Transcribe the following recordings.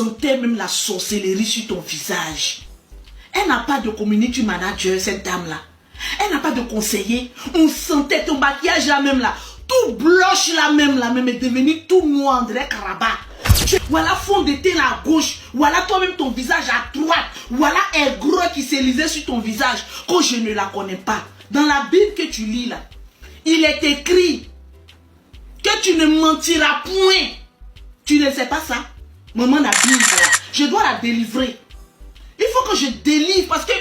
sentais même la sorcellerie sur ton visage. Elle n'a pas de community manager, cette dame-là. Elle n'a pas de conseiller. On sentait ton maquillage là même là. Tout blanche là même est devenu tout noir, André Karabat. Voilà fond de teint à gauche. Voilà toi-même ton visage à droite. Voilà un gros qui s'est lisé sur ton visage. Quand je ne la connais pas. Dans la Bible que tu lis là, il est écrit que tu ne mentiras point. Tu ne sais pas ça? Maman la Bible là, je dois la délivrer. Il faut que je délivre parce que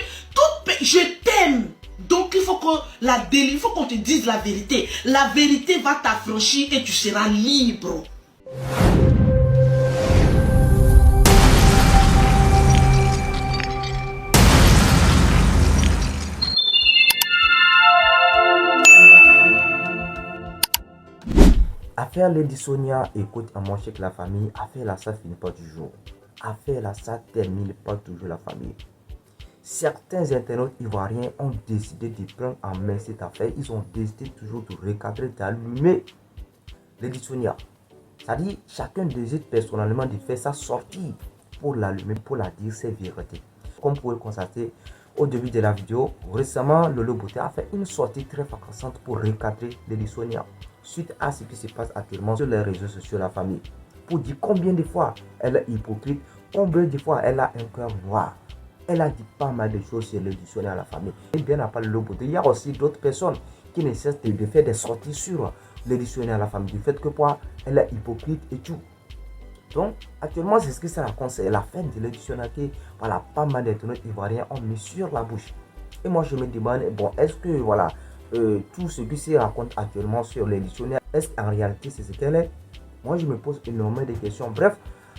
je t'aime. Donc il faut que la délivre, il faut qu'on te dise la vérité. La vérité va t'affranchir et tu seras libre. Affaire Lady Sonia, écoute à manger que la famille, affaire là ça finit pas toujours. Affaire là ça termine pas toujours la famille. Certains internautes ivoiriens ont décidé de prendre en main cette affaire. Ils ont décidé toujours de recadrer, d'allumer Lady Sonia. C'est-à-dire, chacun décide personnellement de faire sa sortie pour l'allumer, pour la dire ses vérités. Comme vous pouvez le constater au début de la vidéo, récemment, Lolo Beauté a fait une sortie très fracassante pour recadrer Lady Sonia suite à ce qui se passe actuellement sur les réseaux sociaux de la famille. Pour dire combien de fois elle est hypocrite, combien de fois elle a un cœur noir. Elle a dit pas mal de choses sur Lady Sonia à la famille. Et bien à part Lolo Beauté, il y a aussi d'autres personnes qui ne cessent de faire des sorties sur Lady Sonia à la famille. Du fait que quoi, elle est hypocrite et tout. Donc, actuellement, c'est ce que ça raconte. C'est la fin de Lady Sonia qui, voilà, pas mal d'internautes ivoiriens ont mis sur la bouche. Et moi, je me demande, bon, est-ce que, voilà, tout ce qui se raconte actuellement sur Lady Sonia, est-ce qu'en réalité, c'est ce qu'elle est? Moi, je me pose énormément de questions. Bref,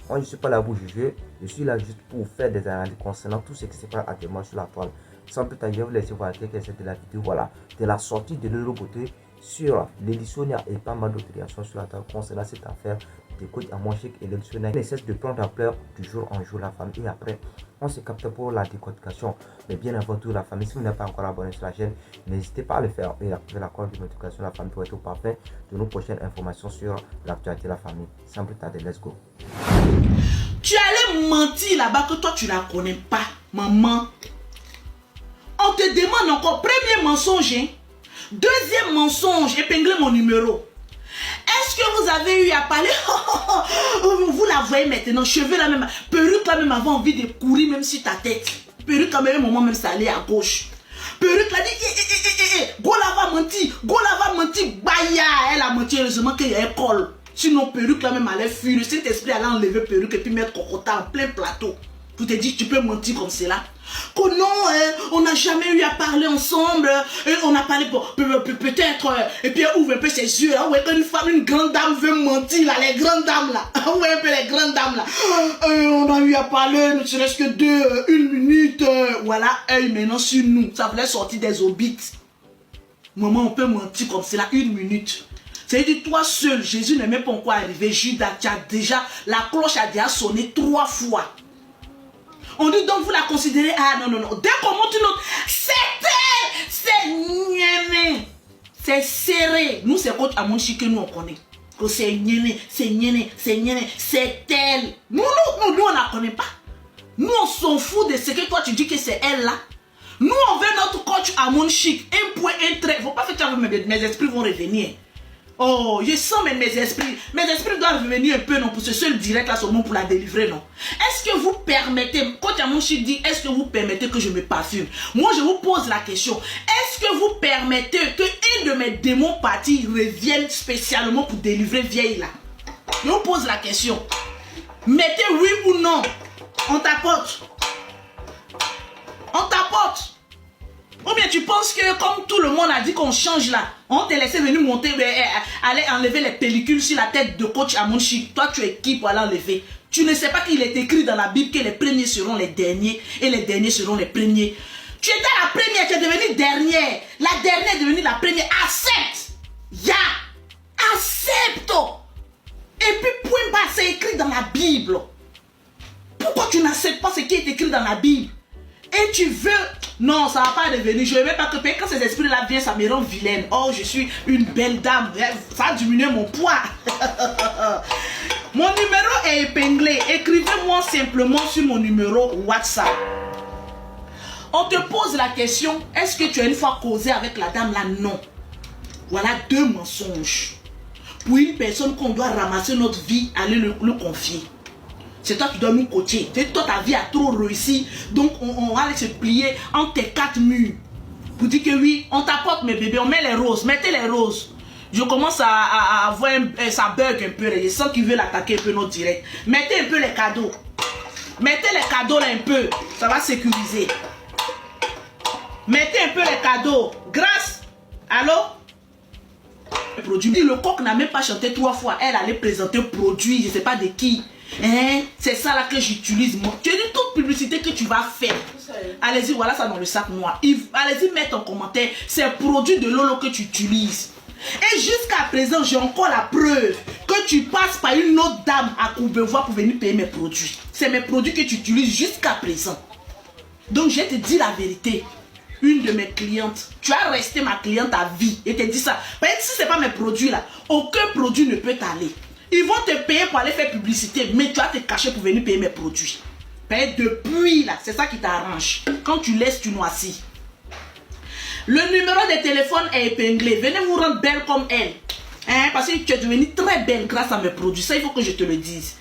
moi, je ne suis pas là pour juger. Je suis là juste pour faire des analyses concernant tout ce qui se passe actuellement sur la toile. Sans plus tarder, je vous laisse voir quelques extraits de la vidéo, voilà, de la sortie de Lolo Beauté sur Lady Sonia et pas mal d'autres réactions sur la toile concernant cette affaire de Coach Amon Chic et Lady Sonia. Il ne cesse de prendre ampleur du jour en jour la famille et après on se capte pour la décortication. Mais bien avant tout la famille, si vous n'êtes pas encore abonné sur la chaîne, n'hésitez pas à le faire et activer la cloche de notification de la famille pour être au parfait de nos prochaines informations sur l'actualité de la famille. Sans plus tarder, let's go. Tu allais mentir là-bas que toi tu la connais pas, maman. On te demande encore, premier mensonge, hein? Deuxième mensonge, épingler mon numéro. Est-ce que vous avez eu à parler? Vous la voyez maintenant, cheveux là même, perruque là même avait envie de courir même sur ta tête. Perruque à même moment même ça allait à gauche. Perruque là dit, go là va mentir, baya, elle a menti heureusement qu'il y a un col. Sinon perruque là même allait fuir, cet esprit allait enlever perruque et puis mettre cocotin en plein plateau. Pour te dire, tu peux mentir comme cela. Que non, on n'a jamais eu à parler ensemble. On a parlé peut-être. Et puis elle ouvre un peu ses yeux. Ouais, quand une femme, une grande dame veut mentir, là, les grandes dames là. Ouais, un peu les grandes dames là. On a eu à parler, ne serait-ce que une minute. Voilà, œil maintenant sur nous. Ça voulait sortir des orbites. Maman, on peut mentir comme cela, une minute. C'est-à-dire, toi seul, Jésus n'est même pas encore arrivé. Judas, tu as déjà, la cloche a déjà sonné 3 fois. On dit donc vous la considérez, ah non. Dès qu'on monte une autre, c'est niéné. C'est serré. Nous, c'est Coach Amon Chic que nous on connaît. Que c'est niéné, c'est elle. Nous, on la connaît pas. Nous, on s'en fout de ce que toi tu dis que c'est elle là. Nous, on veut notre Coach Amon Chic. Un point, un trait. Faut pas faire ça, mes esprits vont revenir. Oh, je sens mes esprits. Mes esprits doivent revenir un peu, non, pour ce seul direct là, seulement pour la délivrer, non. Est-ce que vous permettez, quand Amon Chic dit, est-ce que vous permettez que je me parfume? Moi, je vous pose la question. Est-ce que vous permettez que un de mes démons partis revienne spécialement pour délivrer vieille là? Je vous pose la question. Mettez oui ou non. On t'apporte. Ou bien tu penses que comme tout le monde a dit qu'on change là, on te laissé venir monter, aller enlever les pellicules sur la tête de Coach Amon Chic. Toi tu es qui pour aller enlever? Tu ne sais pas qu'il est écrit dans la Bible que les premiers seront les derniers et les derniers seront les premiers. Tu étais la première, tu es devenue dernière. La dernière est devenue la première. Accepte. Accepte. Et puis point bas, c'est écrit dans la Bible. Pourquoi tu n'acceptes pas ce qui est écrit dans la Bible? Et tu veux... Non, ça ne va pas devenir. Je ne veux pas que quand ces esprits-là viennent, ça me rend vilaine. Oh, je suis une belle dame. Ça a diminué mon poids. Mon numéro est épinglé. Écrivez-moi simplement sur mon numéro WhatsApp. On te pose la question, est-ce que tu as une fois causé avec la dame là? Non. Voilà 2 mensonges. Pour une personne qu'on doit ramasser notre vie, aller le confier. C'est toi qui dois nous coacher. Toi, ta vie a trop réussi. Donc, on va aller se plier entre tes 4 murs. Pour dire que oui, on t'apporte mes bébés, on met les roses. Mettez les roses. Je commence à avoir ça bug un peu. Je sens qu'ils veulent attaquer un peu notre direct. Mettez un peu les cadeaux. Mettez les cadeaux là un peu. Ça va sécuriser. Mettez un peu les cadeaux. Grâce. Allô? Le produit. Le coq n'a même pas chanté 3 fois. Elle allait présenter un produit. Je ne sais pas de qui. Hein? C'est ça là que j'utilise. Tu dis toute publicité que tu vas faire. Allez-y, voilà ça dans le sac noir. Allez-y, mettre en commentaire. C'est un produit de Lolo que tu utilises. Et jusqu'à présent, j'ai encore la preuve que tu passes par une autre dame à Courbevoie pour venir payer mes produits. C'est mes produits que tu utilises jusqu'à présent. Donc, je te dis la vérité. Une de mes clientes, tu as resté ma cliente à vie et te dit ça. Mais si ce n'est pas mes produits là, aucun produit ne peut t'aller. Ils vont te payer pour aller faire publicité, mais tu vas te cacher pour venir payer mes produits. Mais depuis là, c'est ça qui t'arrange. Quand tu laisses, tu noircis. Le numéro de téléphone est épinglé. Venez vous rendre belle comme elle. Hein? Parce que tu es devenue très belle grâce à mes produits. Ça, il faut que je te le dise.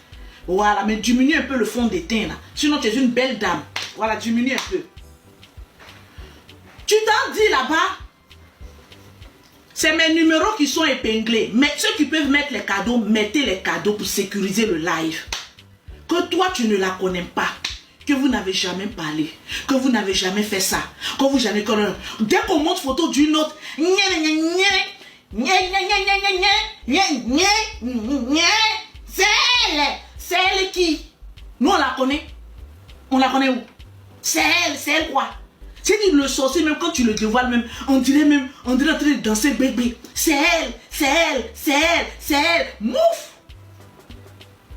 Voilà, mais diminue un peu le fond de teint là. Sinon, tu es une belle dame. Voilà, diminue un peu. Tu t'en dis là-bas, c'est mes numéros qui sont épinglés. Mais ceux qui peuvent mettre les cadeaux, mettez les cadeaux pour sécuriser le live. Que toi, tu ne la connais pas. Que vous n'avez jamais parlé. Que vous n'avez jamais fait ça. Que vous jamais connu. Dès qu'on montre photo d'une autre, c'est elle qui? Nous, on la connaît. On la connaît où? C'est elle quoi? C'est qu'il le sorcier, même quand tu le dévoiles, même, on dirait en train de danser bébé. C'est elle. Mouf!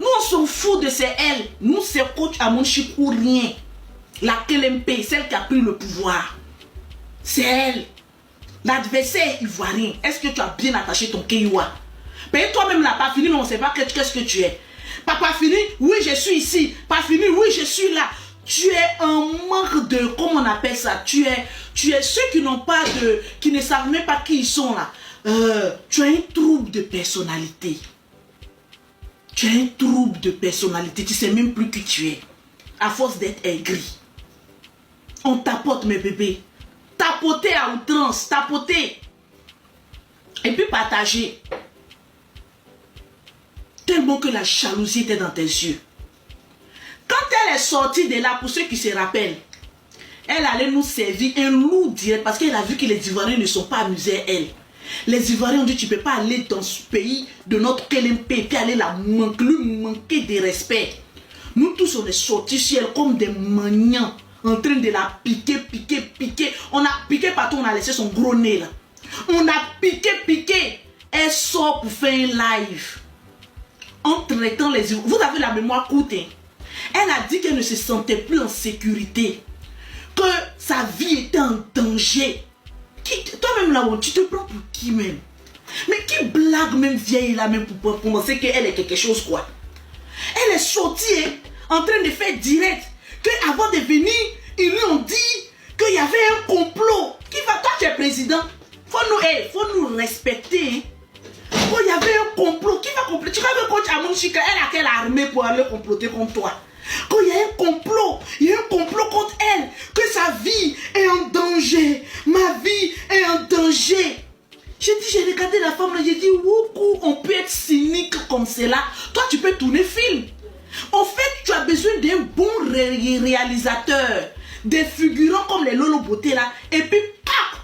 Nous, on s'en fout de c'est elle. Nous, c'est coach Amon Chik ou rien. La KLMP, celle qui a pris le pouvoir. C'est elle. L'adversaire ivoirien. Est-ce que tu as bien attaché ton Keiwa? Mais toi-même, là, pas fini, mais on ne sait pas qu'est-ce que tu es. Pas fini, oui, je suis ici. Pas fini, oui, je suis là. Tu es un manque de, comment on appelle ça, tu es ceux qui n'ont pas de, qui ne savent même pas qui ils sont là. Tu as un trouble de personnalité. Tu as un trouble de personnalité, tu sais même plus qui tu es. À force d'être aigri. On tapote mes bébés. Tapoter à outrance, tapoter. Et puis partager. Tellement que la jalousie était dans tes yeux. Quand elle est sortie de là, pour ceux qui se rappellent, elle allait nous servir un loup direct parce qu'elle a vu que les Ivoiriens ne sont pas amusés à elle. Les Ivoiriens ont dit tu ne peux pas aller dans ce pays de notre KLMP et puis aller la manquer de respect. Nous tous on est sortis sur elle comme des maniants en train de la piquer. On a piqué partout, on a laissé son gros nez là. On a piqué. Elle sort pour faire un live. En traitant les Ivoiriens. Vous avez la mémoire courte. Hein? Elle a dit qu'elle ne se sentait plus en sécurité. Que sa vie était en danger. Toi-même là-haut, tu te prends pour qui même? Mais qui blague même vieille là même pour penser qu'elle est quelque chose quoi? Elle est sortie hein, en train de faire direct. Qu'avant de venir, ils lui ont dit qu'il y avait un complot. Qui va, toi tu es président. Faut nous respecter. Hein. Il y avait un complot. Qui va comploter? Tu vas me coach Amon Chik, elle a quelle armée pour aller comploter contre toi? Quand il y a un complot contre elle, que sa vie est en danger, ma vie est en danger. J'ai regardé la femme là, j'ai dit, woukou, on peut être cynique comme cela. Toi, tu peux tourner film. En fait, tu as besoin d'un bon réalisateur, des figurants comme les Lolo Beauté là, et puis, paf,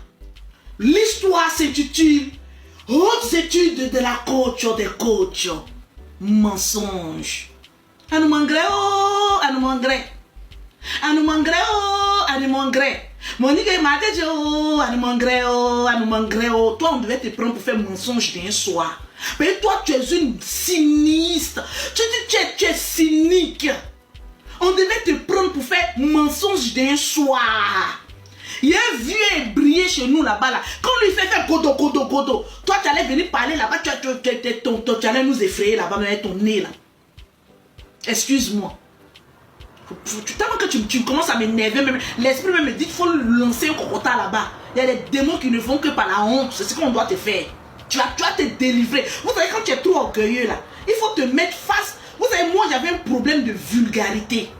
l'histoire s'intitule Hautes études de la coach des coachs. Mensonge. Anoumangre, oh, anoumangre. Anoumangre, oh, anoumangre. Monique m'a dit, oh, anoumangre, oh, anoumangre, oh. Toi, on devait te prendre pour faire mensonge d'un soir. Mais toi, tu es une sinistre. Tu es cynique. On devait te prendre pour faire mensonge d'un soir. Il y a un vieux brillé chez nous là-bas. Là. Quand on lui fait faire godo. Toi, tu allais venir parler là-bas. Tu allais nous effrayer là-bas avec ton nez là. Excuse-moi. Tellement que tu commences à m'énerver, même l'esprit même me dit qu'il faut lancer un crocodile là-bas. Il y a des démons qui ne font que par la honte. C'est ce qu'on doit te faire. Tu vas te délivrer. Vous savez, quand tu es trop orgueilleux là, il faut te mettre face. Vous savez, moi j'avais un problème de vulgarité.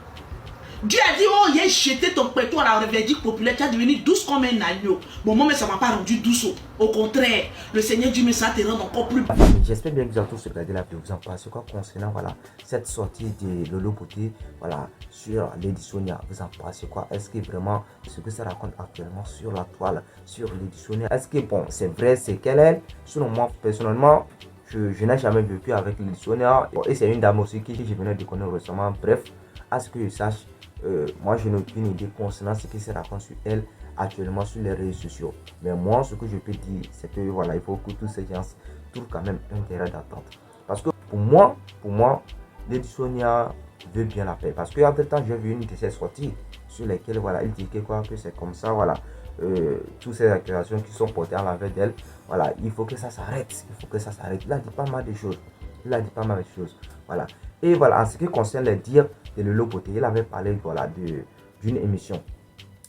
Dieu a dit, oh, il a jeté ton pétrole à la révédique populaire, tu as devenu douce comme un agneau. Bon, moi, mais ça ne m'a pas rendu douce. Au contraire, le Seigneur Dieu me ça te rend encore plus. J'espère bien que vous avez tous regardé la vidéo. Vous en pensez quoi concernant voilà, cette sortie de Lolo Beauté voilà, sur Lady Sonia? Vous en pensez quoi? Est-ce que vraiment ce que ça raconte actuellement sur la toile, sur Lady Sonia, est-ce que bon, c'est vrai, c'est qu'elle est? Selon moi, personnellement, je n'ai jamais vécu avec Lady Sonia. Et c'est une dame aussi que je venais de connaître récemment. Bref, à ce que je sache, moi je n'ai aucune idée concernant ce qui se raconte sur elle actuellement sur les réseaux sociaux. Mais moi, ce que je peux dire, c'est que voilà, il faut que tous ces gens trouvent quand même un terrain d'attente. Parce que pour moi, Lady Sonia veut bien la paix. Parce qu'entre temps, j'ai vu une de ses sorties sur lesquelles voilà, il dit que quoi, que c'est comme ça, voilà. Toutes ces accusations qui sont portées à l'envers d'elle, voilà, il faut que ça s'arrête. Il faut que ça s'arrête. Il a dit pas mal de choses. Voilà. Et voilà, en ce qui concerne les dires de Lolo Beauté, il avait parlé voilà, d'une émission.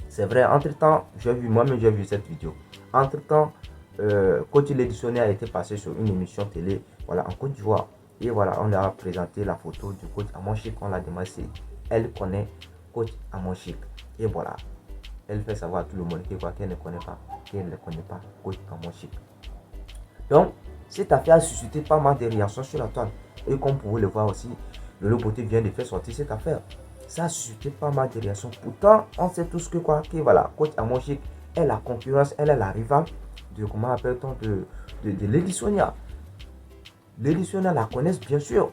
C'est vrai, entre-temps, moi-même j'ai vu cette vidéo. Entre-temps, Coach Lady Sonia a été passé sur une émission télé voilà, en Côte d'Ivoire. Et voilà, on lui a présenté la photo du coach Amonchik. On l'a demandé si elle connaît coach Amonchik. Et voilà, elle fait savoir à tout le monde qu'elle ne connaît pas coach Amonchik. Donc, cette affaire a suscité pas mal de réactions sur la toile. Et comme vous pouvez le voir aussi, Lolo Beauté vient de faire sortir cette affaire. Ça a suscité pas mal de réactions. Pourtant, on sait tous que voilà, coach Amonchik est la concurrence, elle est la rivale de, comment appelle-t-on, de Lady Sonia. Lady Sonia la connaissent bien sûr.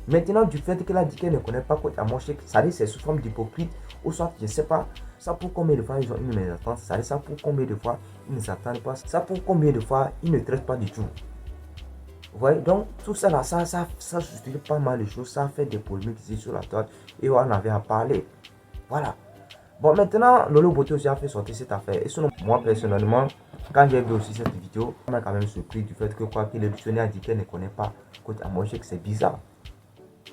Maintenant, du fait qu'elle a dit qu'elle ne connaît pas coach Amonchik, ça dit c'est sous forme d'hypocrite, ou soit, je ne sais pas, ça pour combien de fois ils ont une mésentente, ça dit ça pour combien de fois ils ne s'attendent pas, ça pour combien de fois ils ne traitent pas du tout. Vous voyez, donc tout ça là, ça suscite pas mal de choses, ça fait des polémiques ici sur la toile et on avait à parler. Voilà. Bon, maintenant, Lolo Beauté aussi a fait sortir cette affaire. Et sinon, moi personnellement, quand j'ai vu aussi cette vidéo, on m'a quand même surpris du fait que le dictionnaire a dit qu'elle ne connaît pas coach Amonchik, c'est bizarre.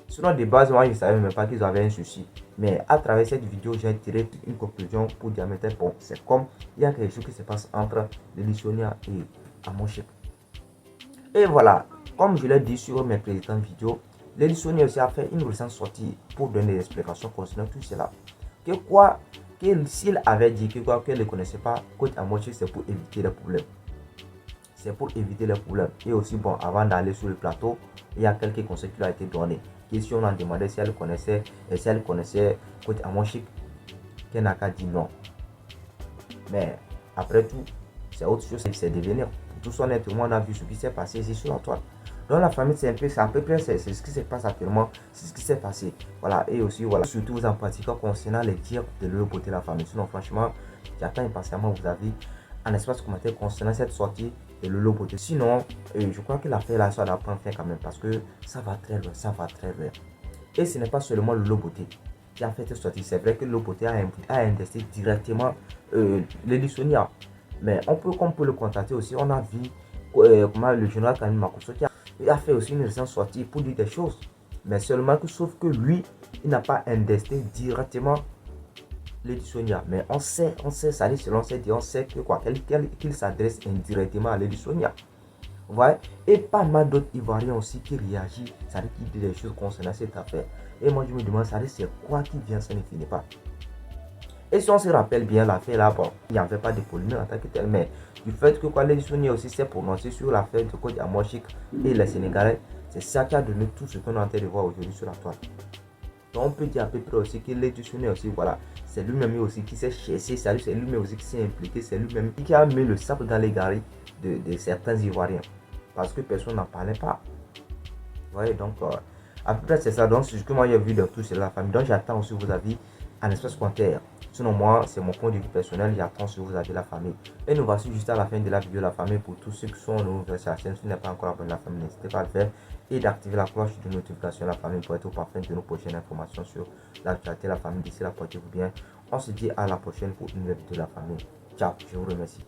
Sinon, de base, moi je ne savais même pas qu'ils avaient un souci. Mais à travers cette vidéo, j'ai tiré une conclusion pour dire, bon, c'est comme il y a quelque chose qui se passe entre le dictionnaire et Amonchik. Et voilà, comme je l'ai dit sur mes précédentes vidéos, Lady Sonia aussi a fait une récente sortie pour donner des explications concernant tout cela. S'il avait dit qu'elle ne connaissait pas coach Amonchik, c'est pour éviter les problèmes. C'est pour éviter les problèmes. Et aussi, bon, avant d'aller sur le plateau, il y a quelques conseils qui lui ont été donnés. Et si on a demandé si elle connaissait coach Amonchik, qu'elle n'a qu'à dire non. Mais après tout, c'est autre chose, c'est devenir. Tout honnêtement, on a vu ce qui s'est passé ici sur la toile. Dans la famille, c'est à peu près c'est ce qui se passe actuellement, c'est ce qui s'est passé. Voilà, et aussi, voilà, surtout en pratiquant concernant les tirs de Lolo Beauté la famille. Sinon, franchement, j'attends impatiemment vos avis en espace commentaire concernant cette sortie de Lolo Beauté. Sinon, je crois que l'affaire là, ça doit prendre fin quand même parce que ça va très loin, ça va très loin. Et ce n'est pas seulement Lolo Beauté qui a fait cette sortie. C'est vrai que Lolo Beauté a investi directement Lady Sonia. Mais on peut le contacter aussi. On a vu comment le général Kani Makosso qui a fait aussi une récente sortie pour dire des choses. Mais seulement que sauf que lui, il n'a pas investi directement Lady Sonia. Mais on sait, ça dit selon ses dires, on sait que quoi, qu'il s'adresse indirectement à Lady Sonia. Vous voyez? Et pas mal d'autres Ivoiriens aussi qui réagissent, ça dit qui dit des choses concernant cette affaire. Et moi je me demande, ça dit c'est quoi qui vient, ça ne finit pas. Et si on se rappelle bien l'affaire là, bon, il n'y avait pas de polémique en tant que tel, mais du fait que Lady Sonia aussi s'est prononcé sur l'affaire de coach Amonchik et les Sénégalais, c'est ça qui a donné tout ce qu'on est en train de voir aujourd'hui sur la toile. Donc on peut dire à peu près aussi que Lady Sonia aussi, voilà, c'est lui-même aussi qui s'est cherché, c'est lui-même aussi qui s'est impliqué, c'est lui-même qui a mis le sable dans les galeries de certains Ivoiriens. Parce que personne n'en parlait pas. Vous voyez, donc, à peu près c'est ça. Donc, c'est ce que moi j'ai vu de tout sur la famille. Donc, j'attends aussi vos avis en espace commentaire. Sinon, moi, c'est mon point de vue personnel. J'attends si vous avez la famille. Et nous voici juste à la fin de la vidéo la famille. Pour tous ceux qui sont nouveaux sur la chaîne, si vous n'êtes pas encore abonné à la famille, n'hésitez pas à le faire. Et d'activer la cloche de notification de la famille pour être au parfum de nos prochaines informations sur l'actualité de la famille. D'ici là, portez-vous bien. On se dit à la prochaine pour une nouvelle vidéo de la famille. Ciao, je vous remercie.